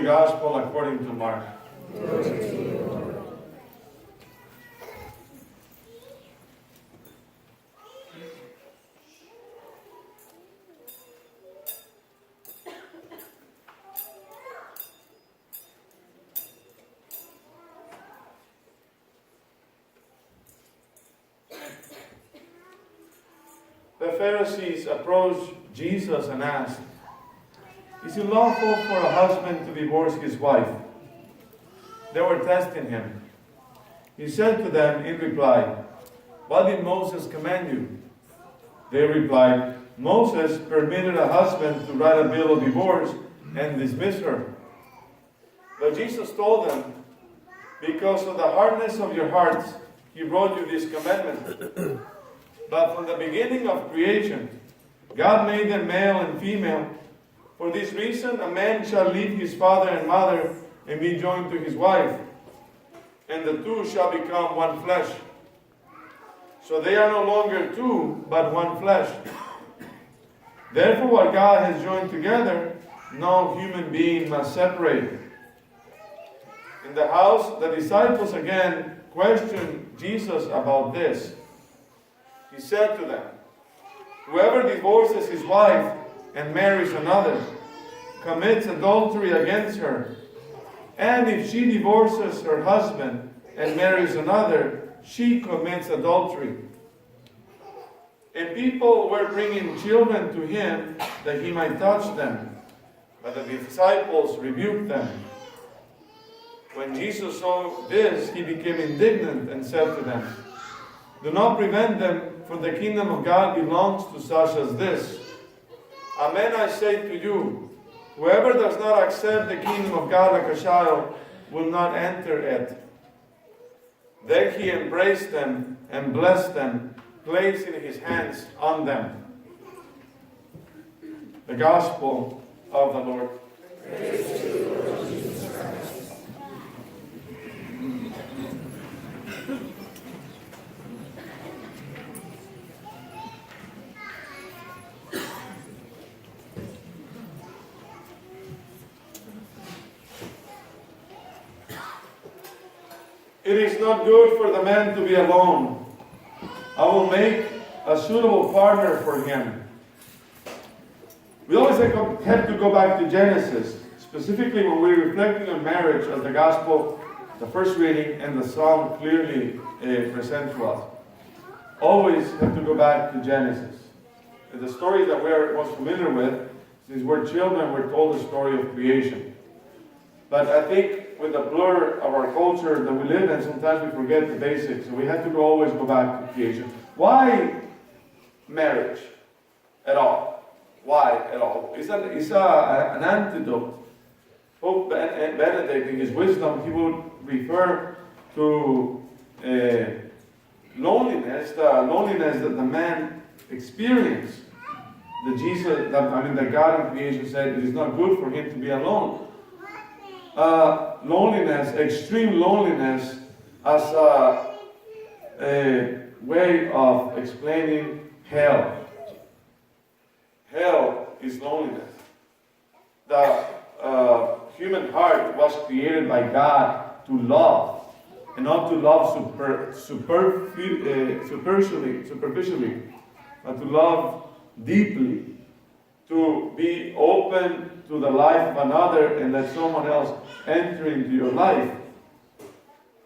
Gospel according to Mark. The Pharisees approached Jesus and asked, "Is it lawful for a husband to divorce his wife?" They were testing him. He said to them in reply, "What did Moses command you?" They replied, "Moses permitted a husband to write a bill of divorce and dismiss her." But Jesus told them, "Because of the hardness of your hearts, he wrote you this commandment. But from the beginning of creation, God made them male and female. For this reason, a man shall leave his father and mother and be joined to his wife, and the two shall become one flesh. So they are no longer two, but one flesh. Therefore, what God has joined together, no human being must separate." In the house, the disciples again questioned Jesus about this. He said to them, "Whoever divorces his wife and marries another commits adultery against her. And if she divorces her husband and marries another, she commits adultery." And people were bringing children to him that he might touch them. But the disciples rebuked them. When Jesus saw this, he became indignant and said to them, "Do not prevent them, for the kingdom of God belongs to such as this. Amen, I say to you, whoever does not accept the kingdom of God like a child will not enter it." Then he embraced them and blessed them, placing his hands on them. The Gospel of the Lord. Praise to you, Lord Jesus Christ. It is not good for the man to be alone. I will make a suitable partner for him. We always have to go back to Genesis, specifically when we're reflecting on marriage as the gospel, the first reading, and the psalm clearly present to us. Always have to go back to Genesis. And the stories that we're most familiar with, since we're children, we're told the story of creation. But I think with the blur of our culture that we live in, sometimes we forget the basics. So we have to always go back to creation. Why marriage at all? Why at all? It's an antidote. Pope Benedict, in his wisdom, he would refer to loneliness, the loneliness that the man experienced. That God in creation said it is not good for him to be alone. Loneliness, extreme loneliness, as a way of explaining hell. Hell is loneliness. The human heart was created by God to love, and not to love superficially, but to love deeply, to be open to the life of another and let someone else enter into your life.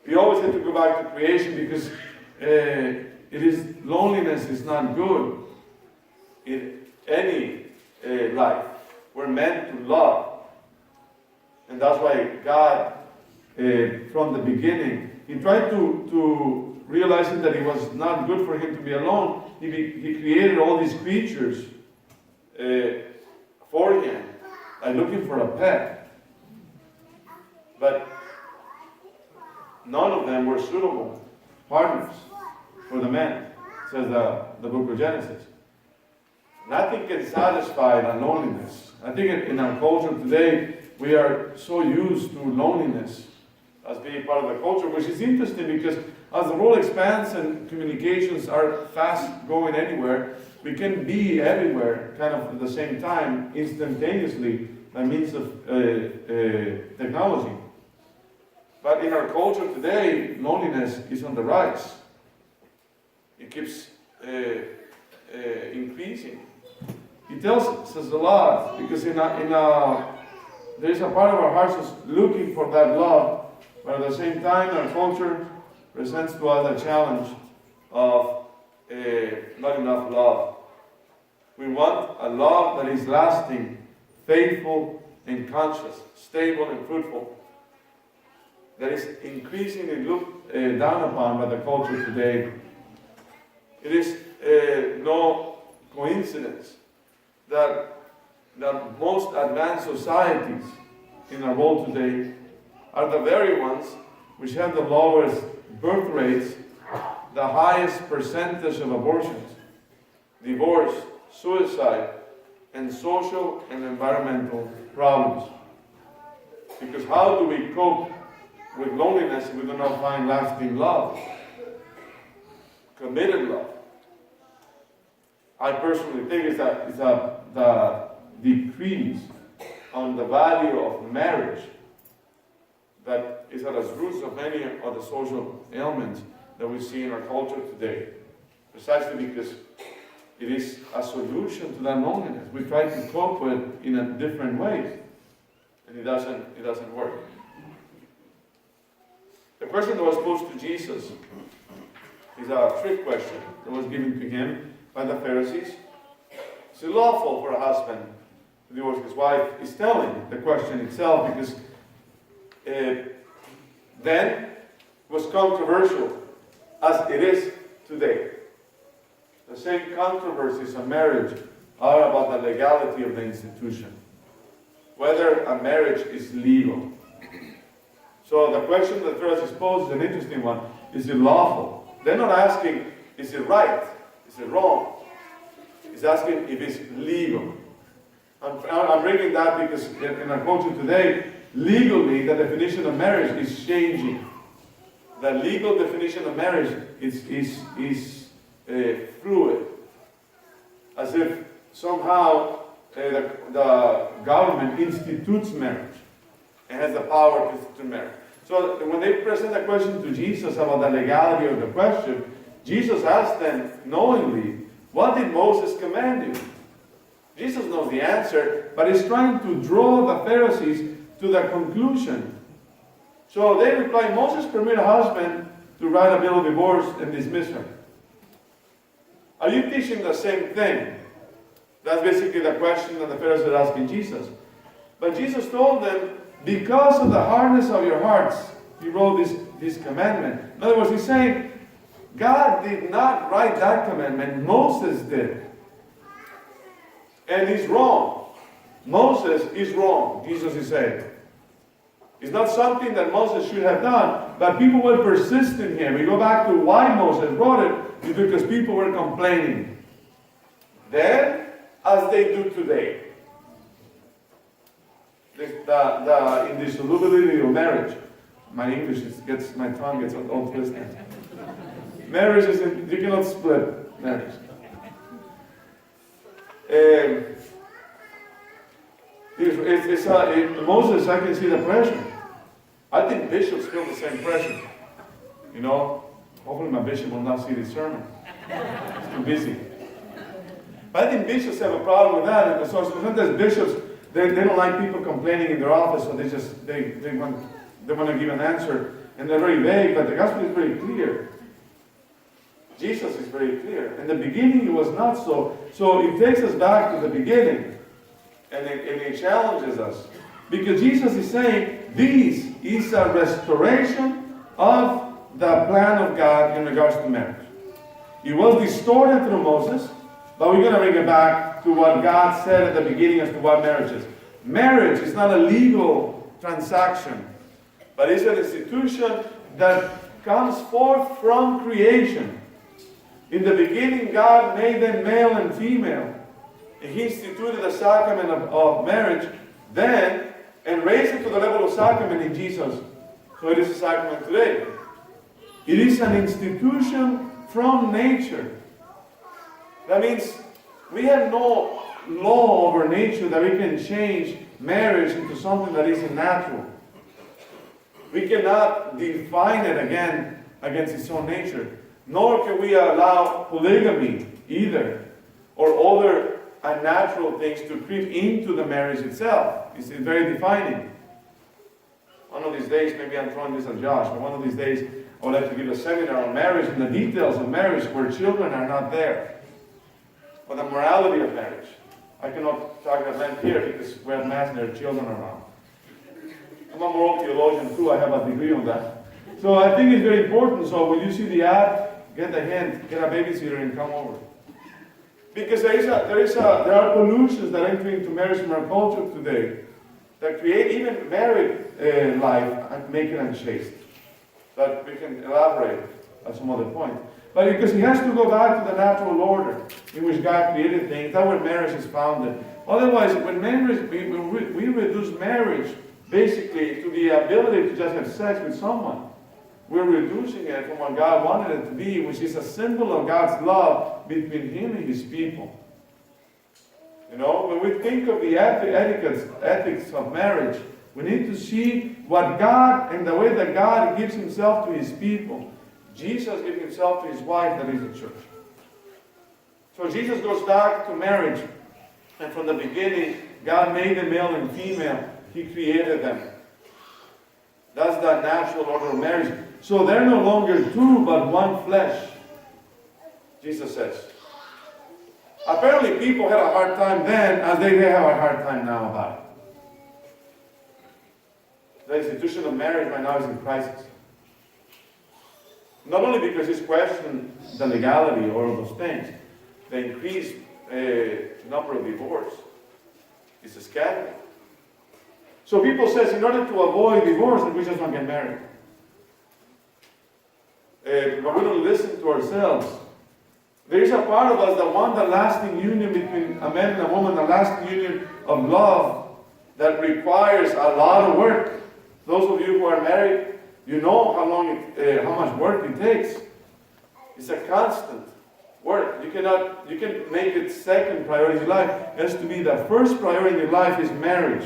We always have to go back to creation because loneliness is not good in any life. We're meant to love. And that's why God, from the beginning, He tried to realizing that it was not good for Him to be alone. He created all these creatures for Him, like looking for a pet. But none of them were suitable partners for the man, says the book of Genesis. Nothing can satisfy the loneliness. I think in our culture today, we are so used to loneliness as being part of the culture, which is interesting because as the world expands and communications are fast going anywhere, we can be everywhere kind of at the same time, instantaneously, by means of technology. But in our culture today, loneliness is on the rise. It keeps increasing. He tells us a lot because there is a part of our hearts that's looking for that love, but at the same time, our culture presents to us a challenge of not enough love. We want a love that is lasting, faithful, and conscious, stable and fruitful. That is increasingly looked down upon by the culture today. It is no coincidence that the most advanced societies in our world today are the very ones which have the lowest birth rates, the highest percentage of abortions, divorce, suicide, and social and environmental problems. Because how do we cope with loneliness if we do not find lasting love? Committed love. I personally think it's the decrease on the value of marriage that is at the roots of many of the social ailments that we see in our culture today. Precisely because it is a solution to that loneliness. We try to cope with it in a different way, and it doesn't work. The question that was posed to Jesus is a trick question that was given to him by the Pharisees. Is it lawful for a husband to divorce his wife? He's telling the question itself because then was controversial as it is today. The same controversies on marriage are about the legality of the institution, whether a marriage is legal. So the question that the Pharisees pose is an interesting one. Is it lawful? They're not asking, is it right? Is it wrong? He's asking if it's legal. I'm bringing that because in our culture today, legally, the definition of marriage is changing. The legal definition of marriage is fluid. As if somehow the government institutes marriage and has the power to marry. So when they present a question to Jesus about the legality of the question, Jesus asked them knowingly, what did Moses command you? Jesus knows the answer, but he's trying to draw the Pharisees to the conclusion. So they reply, Moses permitted a husband to write a bill of divorce and dismiss her. Are you teaching the same thing? That's basically the question that the Pharisees are asking Jesus. But Jesus told them, because of the hardness of your hearts, he wrote this commandment. In other words, he's saying, God did not write that commandment, Moses did. And he's wrong. Moses is wrong, Jesus is saying. It's not something that Moses should have done, but people will persist in him. We go back to why Moses wrote it, is because people were complaining. Then, as they do today. The indissolubility of marriage. My English my tongue gets all twisted. Marriage is, you cannot split marriage. Moses, I can see the pressure. I think bishops feel the same pressure. You know, hopefully my bishop will not see this sermon. He's too busy. But I think bishops have a problem with that. And so sometimes bishops, they don't like people complaining in their office, so they want to give an answer. And they're very vague, but the gospel is very clear. Jesus is very clear. In the beginning, it was not so. So it takes us back to the beginning. And it challenges us. Because Jesus is saying, this is a restoration of the plan of God in regards to marriage. It was distorted through Moses, but we're going to bring it back to what God said at the beginning as to what marriage is. Marriage is not a legal transaction, but it's an institution that comes forth from creation. In the beginning, God made them male and female. And He instituted the sacrament of marriage then and raised it to the level of sacrament in Jesus. So it is a sacrament today. It is an institution from nature. That means we have no law over nature that we can change marriage into something that isn't natural. We cannot define it again against its own nature. Nor can we allow polygamy either, or other unnatural things to creep into the marriage itself. It's very defining. One of these days, maybe I'm throwing this at Josh, but one of these days I would like to give a seminar on marriage and the details of marriage where children are not there. Or the morality of marriage. I cannot talk about men here because we have mass and there are children around. I'm a moral theologian too, I have a degree on that. So I think it's very important. So when you see the ad, get the hint, get a babysitter and come over. Because there are pollutions that enter into marriage in our culture today that create even married life and make it unchaste. But we can elaborate at some other point. But because it has to go back to the natural order in which God created things, that's where marriage is founded. Otherwise, when we reduce marriage basically to the ability to just have sex with someone, we're reducing it from what God wanted it to be, which is a symbol of God's love between Him and His people. You know, when we think of the ethics of marriage, we need to see what God and the way that God gives Himself to His people. Jesus gave Himself to His wife, that is the church. So Jesus goes back to marriage, and from the beginning, God made them male and female. He created them. That's the natural order of marriage. So they're no longer two, but one flesh, Jesus says. Apparently people had a hard time then, as they have a hard time now about it. The institution of marriage right now is in crisis. Not only because it's questioned the legality or all those things, the increased number of divorce is a scandal. So people say, in order to avoid divorce, we just don't get married. But we don't listen to ourselves. There is a part of us that want the lasting union between a man and a woman, the lasting union of love that requires a lot of work. Those of you who are married, you know how much work it takes. It's a constant work. You can make it second priority in life. It has to be the first priority in life is marriage.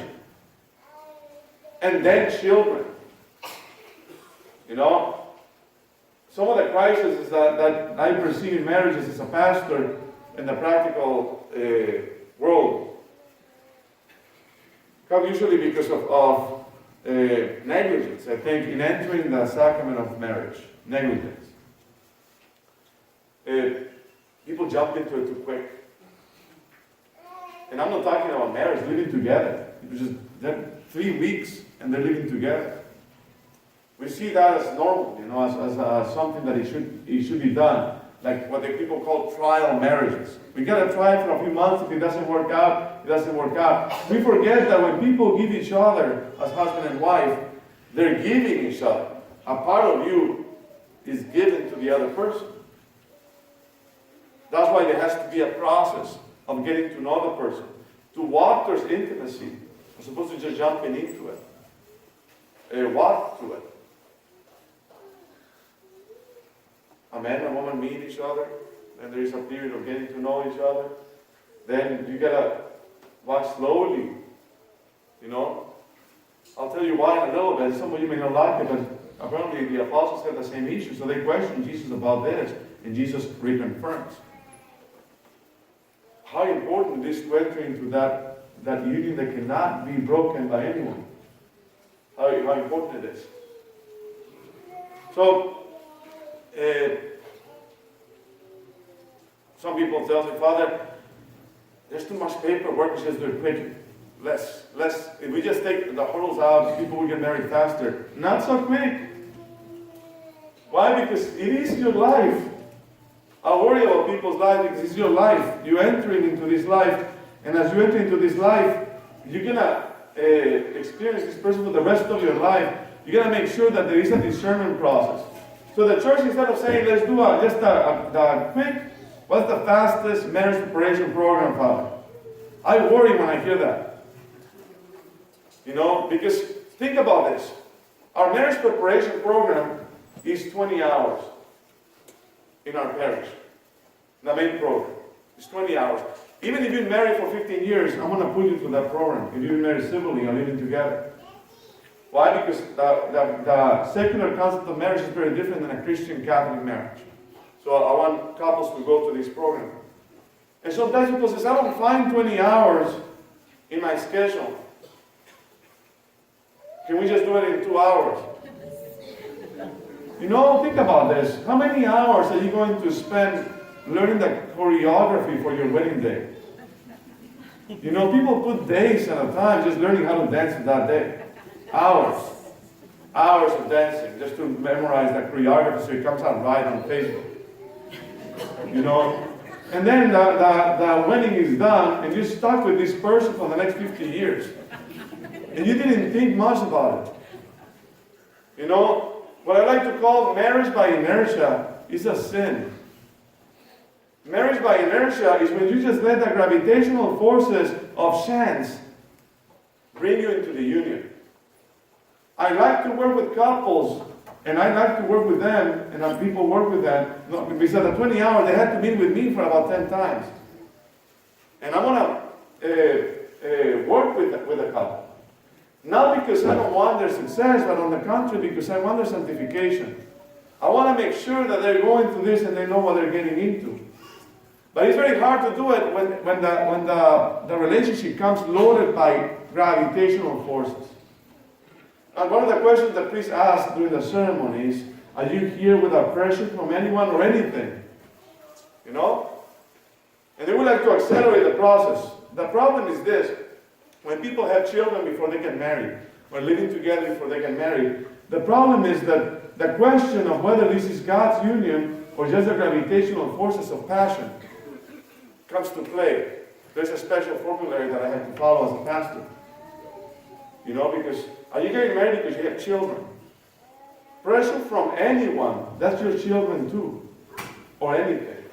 And then children. You know? Some of the crises that I perceive in marriages as a pastor in the practical world come usually because of negligence, I think, in entering the sacrament of marriage. Negligence. People jump into it too quick. And I'm not talking about marriage, living together. It's just 3 weeks and they're living together. We see that as normal, you know, as something that it should be done. Like what the people call trial marriages. We gotta try it for a few months. If it doesn't work out, it doesn't work out. We forget that when people give each other as husband and wife, they're giving each other. A part of you is given to the other person. That's why there has to be a process of getting to know the person. To walk towards intimacy, as opposed to just jumping into it. Walk to it. A man and a woman meet each other, and there is a period of getting to know each other. Then you gotta walk slowly, you know. I'll tell you why in a little bit. Some of you may not like it, but apparently the apostles had the same issue, so they questioned Jesus about this, and Jesus reconfirms. How important it is to enter into that union that cannot be broken by anyone. How important it is. So, Some people tell me, Father, there's too much paperwork, let's just do it quick. If we just take the hurdles out, people will get married faster. Not so quick. Why? Because it is your life. I worry about people's lives because it's your life. You're entering into this life, and as you enter into this life, you're going to experience this person for the rest of your life. You're going to make sure that there is a discernment process. So the church, instead of saying, let's do just a quick, what's the fastest marriage preparation program, Father? I worry when I hear that. Because think about this. Our marriage preparation program is 20 hours in our parish. The main program is 20 hours. Even if you've been married for 15 years, I'm going to put you through that program. If you've been married civilly or living together. Why? Because the secular concept of marriage is very different than a Christian Catholic marriage. So I want couples to go to this program. And sometimes people say, I don't find 20 hours in my schedule. Can we just do it in 2 hours? Think about this. How many hours are you going to spend learning the choreography for your wedding day? People put days at a time just learning how to dance that day. Hours of dancing just to memorize the choreography so it comes out right on Facebook. And then the wedding is done and you're stuck with this person for the next 50 years. And you didn't think much about it. What I like to call marriage by inertia is a sin. Marriage by inertia is when you just let the gravitational forces of chance bring you into the union. I like to work with couples, and I like to work with them, and have people work with them. Because at the 20 hours, they had to meet with me for about 10 times. And I want to work with a couple. Not because I don't want their success, but on the contrary, because I want their sanctification. I want to make sure that they're going through this and they know what they're getting into. But it's very hard to do it when the relationship comes loaded by gravitational forces. And one of the questions the priest asked during the ceremony is, are you here without pressure from anyone or anything? And they would like to accelerate the process. The problem is this. When people have children before they get married, or living together before they get married, the problem is that the question of whether this is God's union or just the gravitational forces of passion comes to play. There's a special formulary that I have to follow as a pastor. Because are you getting married because you have children? Pressure from anyone, that's your children too, or anything.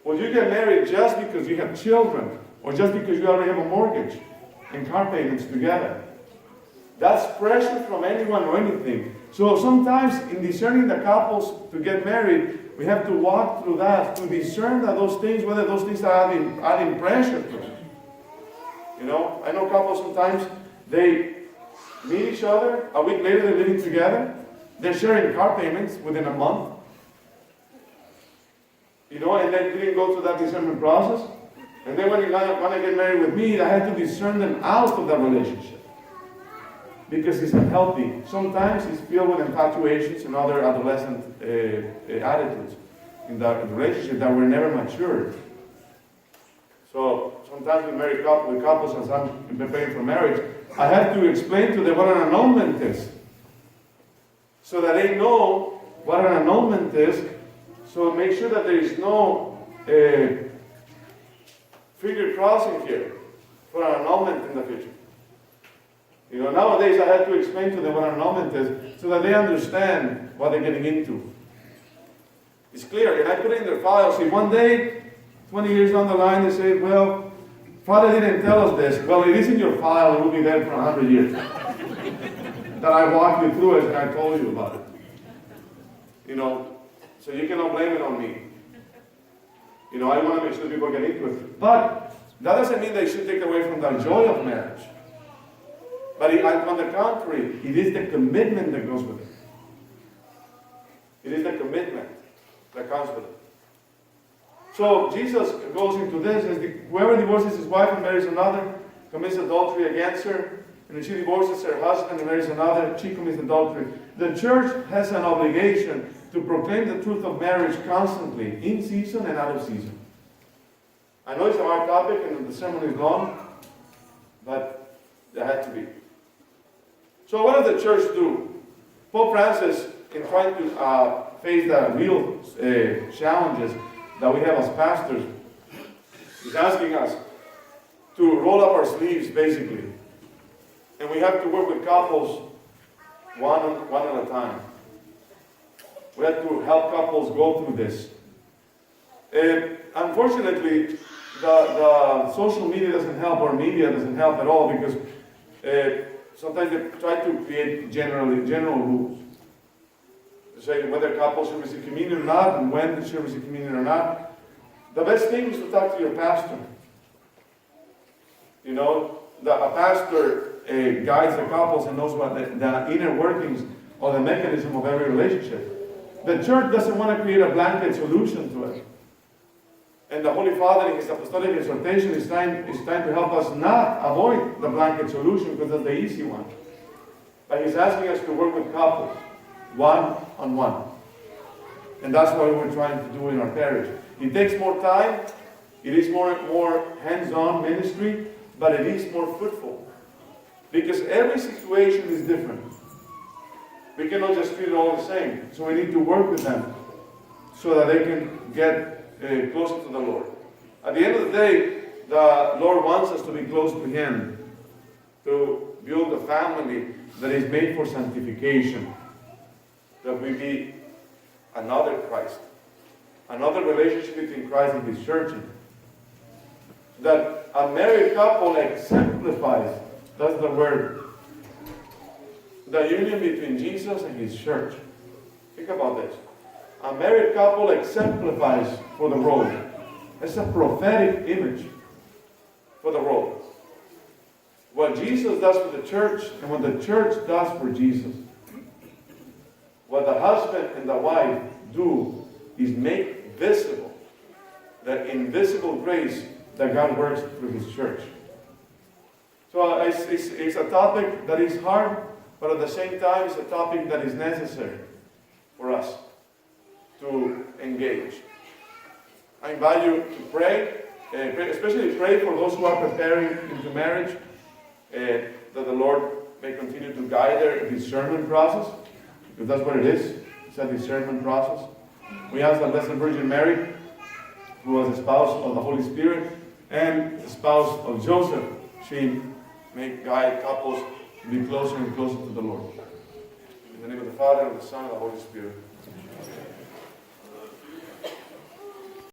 Will you get married just because you have children, or just because you already have a mortgage and car payments together? That's pressure from anyone or anything. So sometimes in discerning the couples to get married, we have to walk through that, to discern that those things, whether those things are adding pressure to them. I know couples sometimes, they meet each other, a week later they're living together, they're sharing car payments within a month. And they didn't go through that discernment process. And then when they want to get married with me, I had to discern them out of that relationship. Because it's unhealthy. Sometimes it's filled with infatuations and other adolescent attitudes in the relationship that were never matured. So sometimes we marry with couples as I'm preparing for marriage, I have to explain to them what an annulment is. So that they know what an annulment is. So make sure that there is no figure crossing here for an annulment in the future. Nowadays I have to explain to them what an annulment is so that they understand what they're getting into. It's clear, and I put it in their files. See, one day, 20 years down the line, they say, well, Father didn't tell us this. Well, it is in your file, it will be there for 100 years. That I walked you through it and I told you about it. So you cannot blame it on me. I want to make sure people get into it. But that doesn't mean they should take away from the joy of marriage. But on the contrary, it is the commitment that goes with it. It is the commitment that comes with it. So Jesus goes into this as whoever divorces his wife and marries another commits adultery against her. And if she divorces her husband and marries another, she commits adultery. The church has an obligation to proclaim the truth of marriage constantly, in season and out of season. I know it's a hard topic and the sermon is long, but there had to be. So what does the church do? Pope Francis, in trying to face the real challenges that we have as pastors, is asking us to roll up our sleeves, basically. And we have to work with couples one at a time. We have to help couples go through this. Unfortunately, the social media doesn't help, or media doesn't help at all, because sometimes they try to create general rules. They say whether couples should receive communion or not, and when they should receive communion or not. The best thing is to talk to your pastor. You know, a pastor guides the couples and knows what the inner workings or the mechanism of every relationship. The church doesn't want to create a blanket solution to it. And the Holy Father in his apostolic exhortation is trying to help us not avoid the blanket solution, because that's the easy one. But he's asking us to work with couples, one-on-one. And that's what we're trying to do in our parish. It takes more time, it is more hands-on ministry, but it is more fruitful. Because every situation is different. We cannot just treat it all the same. So we need to work with them so that they can get closer to the Lord. At the end of the day, the Lord wants us to be close to Him, to build a family that is made for sanctification, that we be another Christ, another relationship between Christ and His church, that a married couple exemplifies, that's the word, the union between Jesus and His church. Think about this. A married couple exemplifies for the world. It's a prophetic image for the world. What Jesus does for the church and what the church does for Jesus. What the husband and the wife do is make visible the invisible grace that God works through His church. So it's a topic that is hard, but at the same time it's a topic that is necessary for us to engage. I invite you to pray, especially pray for those who are preparing into marriage, that the Lord may continue to guide their discernment process, because that's what it is. It's a discernment process. We ask the Blessed Virgin Mary, who was the spouse of the Holy Spirit and the spouse of Joseph, she may guide couples to be closer and closer to the Lord. In the name of the Father, and of the Son, and of the Holy Spirit.